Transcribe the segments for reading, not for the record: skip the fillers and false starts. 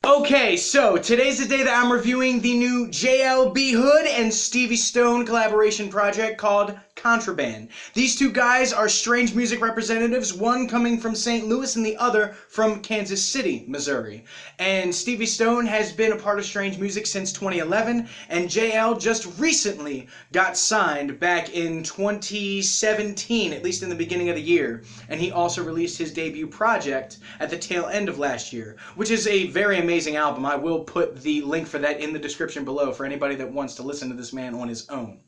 Okay, so today's the day that I'm reviewing the new JLB Hood and Stevie Stone collaboration project called Contraband. These two guys are strange music representatives, one coming from St. Louis and the other from Kansas City, Missouri. And Stevie Stone has been a part of strange music since 2011, and JL just recently got signed back in 2017, at least in the beginning of the year. And he also released his debut project at the tail end of last year, which is a very amazing album. I will put the link for that in the description below for anybody that wants to listen to this man on his own.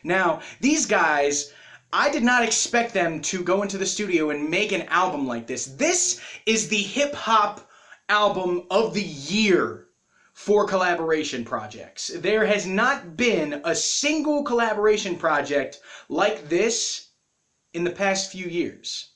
Now, these guys, I did not expect them to go into the studio and make an album like this. This is the hip-hop album of the year for collaboration projects. There has not been a single collaboration project like this in the past few years.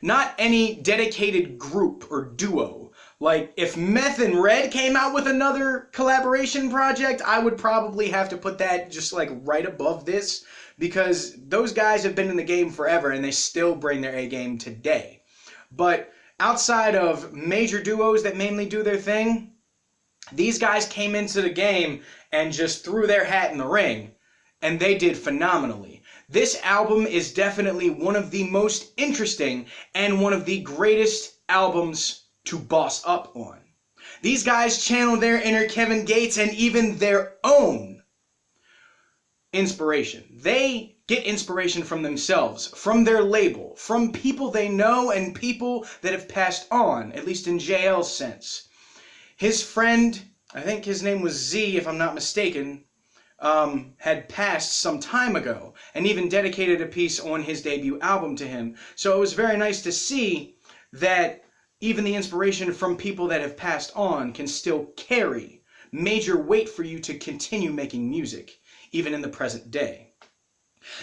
Not any dedicated group or duo. Like, if Meth and Red came out with another collaboration project, I would probably have to put that just like right above this, because those guys have been in the game forever and they still bring their A game today. But outside of major duos that mainly do their thing, these guys came into the game and just threw their hat in the ring, and they did phenomenally. This album is definitely one of the most interesting and one of the greatest albums to boss up on. These guys channel their inner Kevin Gates and even their own inspiration. They get inspiration from themselves, from their label, from people they know and people that have passed on, at least in JL's sense. His friend, I think his name was Z if I'm not mistaken, had passed some time ago and even dedicated a piece on his debut album to him. So it was very nice to see that even the inspiration from people that have passed on can still carry major weight for you to continue making music, even in the present day.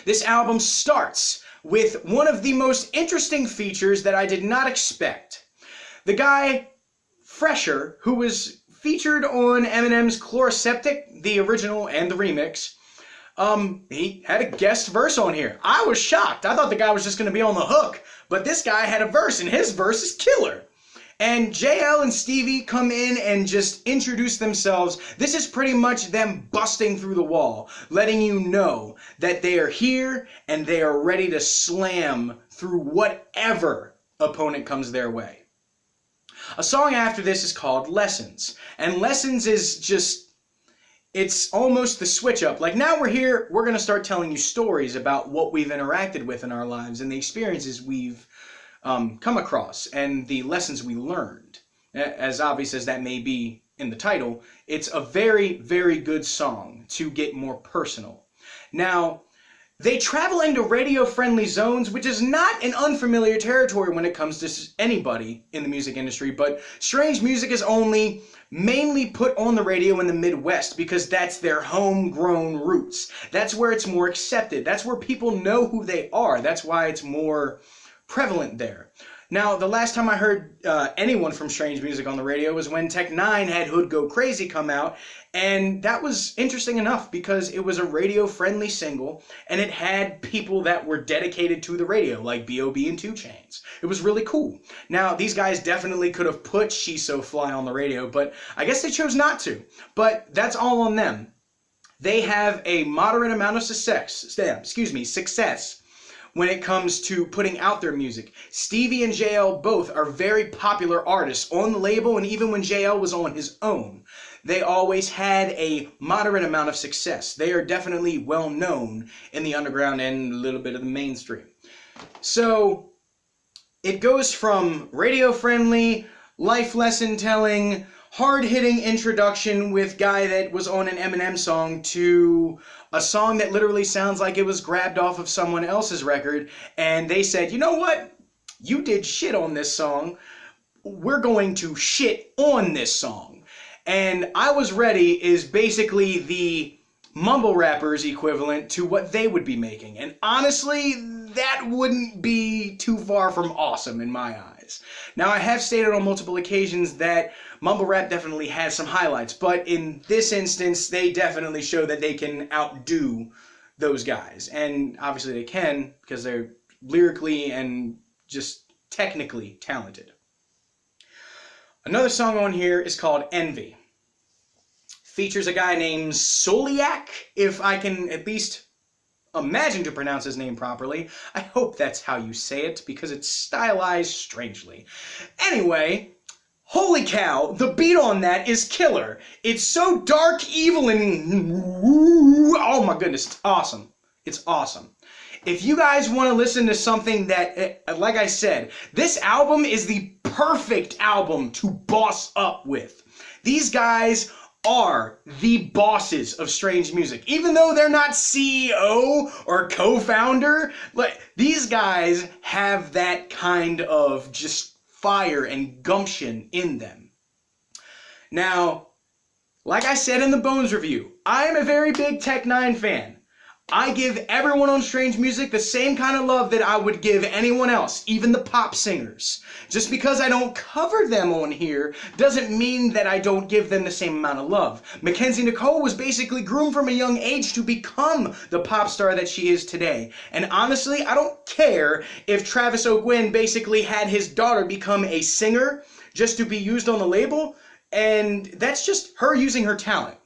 This album starts with one of the most interesting features that I did not expect. The guy, Fresher, who was featured on Eminem's Chloroseptic, the original and the remix, he had a guest verse on here. I was shocked. I thought the guy was just going to be on the hook, but this guy had a verse, and his verse is killer. And JL and Stevie come in and just introduce themselves. This is pretty much them busting through the wall, letting you know that they are here and they are ready to slam through whatever opponent comes their way. A song after this is called Lessons. And Lessons is just, it's almost the switch up. Like, now we're here, we're going to start telling you stories about what we've interacted with in our lives and the experiences we've come across and the lessons we learned. As obvious as that may be in the title, it's a very, very good song to get more personal. Now, they travel into radio-friendly zones, which is not an unfamiliar territory when it comes to anybody in the music industry, but strange music is only mainly put on the radio in the Midwest because that's their homegrown roots. That's where it's more accepted. That's where people know who they are. That's why it's more prevalent there. Now, the last time I heard anyone from strange music on the radio was when Tech Nine had Hood Go Crazy come out, and that was interesting enough because it was a radio-friendly single, and it had people that were dedicated to the radio, like B.O.B. and 2 Chainz. It was really cool. Now, these guys definitely could have put She's So Fly on the radio, but I guess they chose not to. But that's all on them. They have a moderate amount of success when it comes to putting out their music. Stevie and JL both are very popular artists on the label, and even when JL was on his own, they always had a moderate amount of success. They are definitely well known in the underground and a little bit of the mainstream. So it goes from radio-friendly, life lesson telling, hard-hitting introduction with guy that was on an Eminem song to a song that literally sounds like it was grabbed off of someone else's record, and they said, you know what? You did shit on this song. We're going to shit on this song. And I Was Ready is basically the mumble rappers equivalent to what they would be making. And honestly, that wouldn't be too far from awesome in my eyes. Now, I have stated on multiple occasions that mumble rap definitely has some highlights, but in this instance, they definitely show that they can outdo those guys. And obviously they can, because they're lyrically and just technically talented. Another song on here is called Envy. Features a guy named Soliak, if I can at least imagine to pronounce his name properly. I hope that's how you say it, because it's stylized strangely. Anyway, holy cow, the beat on that is killer. It's so dark, evil, and oh my goodness, it's awesome. It's awesome. If you guys want to listen to something that, like I said, this album is the perfect album to boss up with. These guys are the bosses of strange music. Even though they're not CEO or co-founder, like, these guys have that kind of just fire and gumption in them. Now, like I said in the Bones review, I am a very big Tech 9 fan. I give everyone on Strange Music the same kind of love that I would give anyone else, even the pop singers. Just because I don't cover them on here doesn't mean that I don't give them the same amount of love. Mackenzie Nicole was basically groomed from a young age to become the pop star that she is today. And honestly, I don't care if Travis O'Gwen basically had his daughter become a singer just to be used on the label, and that's just her using her talent.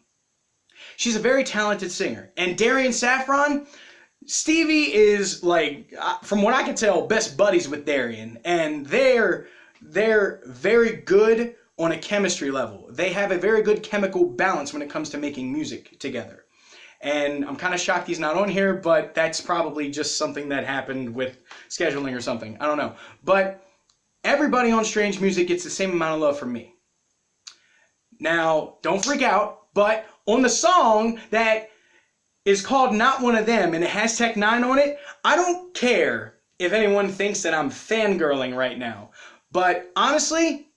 She's a very talented singer. And Darian Saffron, Stevie is, like, from what I can tell, best buddies with Darian. And they're very good on a chemistry level. They have a very good chemical balance when it comes to making music together. And I'm kind of shocked he's not on here, but that's probably just something that happened with scheduling or something. I don't know. But everybody on Strange Music gets the same amount of love from me. Now, don't freak out, but on the song that is called Not One of Them and it has Tech 9 on it, I don't care if anyone thinks that I'm fangirling right now. But honestly,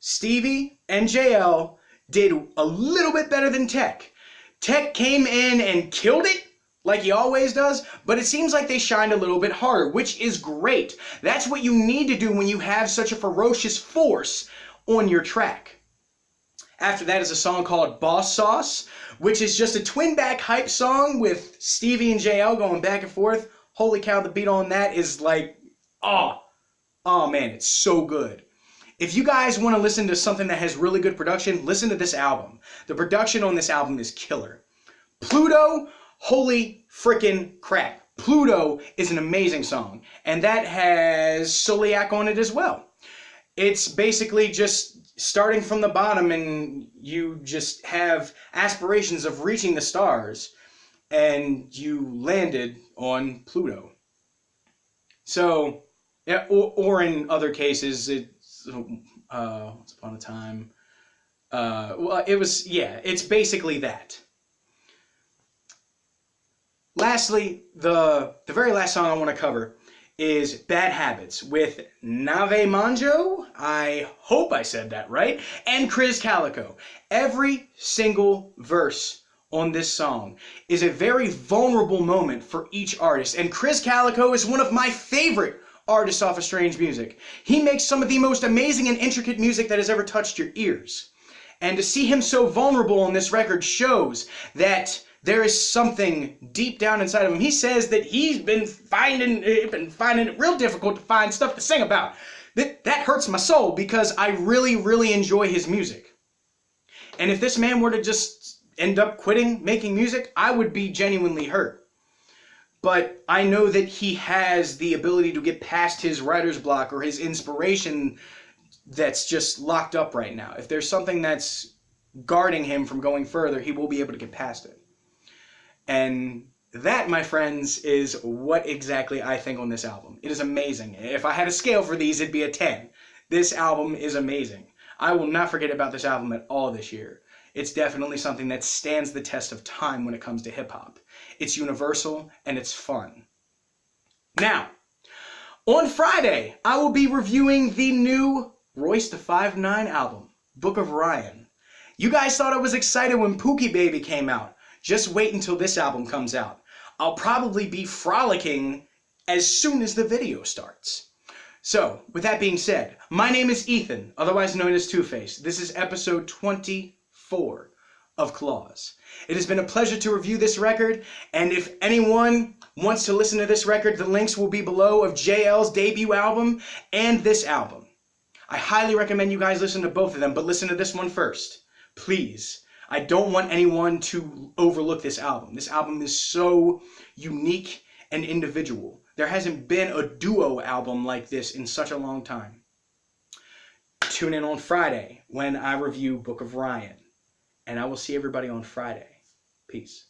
Stevie and JL did a little bit better than Tech. Tech came in and killed it, like he always does, but it seems like they shined a little bit harder, which is great. That's what you need to do when you have such a ferocious force on your track. After that is a song called Boss Sauce, which is just a twin back hype song with Stevie and JL going back and forth. Holy cow, the beat on that is like, oh man, it's so good. If you guys want to listen to something that has really good production, listen to this album. The production on this album is killer. Pluto, holy frickin' crap. Pluto is an amazing song, and that has Soliak on it as well. It's basically just starting from the bottom, and you just have aspirations of reaching the stars, and you landed on Pluto. So, yeah, or in other cases, it's Once Upon a Time. Well, it's basically that. Lastly, the very last song I want to cover is Bad Habits with Nave Manjo, I hope I said that right, and Chris Calico. Every single verse on this song is a very vulnerable moment for each artist, and Chris Calico is one of my favorite artists off of Strange Music. He makes some of the most amazing and intricate music that has ever touched your ears. And to see him so vulnerable on this record shows that there is something deep down inside of him. He says that he's been finding it real difficult to find stuff to sing about. That hurts my soul because I really, really enjoy his music. And if this man were to just end up quitting making music, I would be genuinely hurt. But I know that he has the ability to get past his writer's block or his inspiration that's just locked up right now. If there's something that's guarding him from going further, he will be able to get past it. And that, my friends, is what exactly I think on this album. It is amazing. If I had a scale for these, it'd be a 10. This album is amazing. I will not forget about this album at all this year. It's definitely something that stands the test of time when it comes to hip-hop. It's universal, and it's fun. Now, on Friday, I will be reviewing the new Royce da 5'9" album, Book of Ryan. You guys thought I was excited when Pookie Baby came out. Just wait until this album comes out. I'll probably be frolicking as soon as the video starts. So, with that being said, my name is Ethan, otherwise known as Two-Face. This is episode 24 of Claws. It has been a pleasure to review this record, and if anyone wants to listen to this record, the links will be below of JL's debut album and this album. I highly recommend you guys listen to both of them, but listen to this one first. Please. I don't want anyone to overlook this album. This album is so unique and individual. There hasn't been a duo album like this in such a long time. Tune in on Friday when I review Book of Ryan. And I will see everybody on Friday. Peace.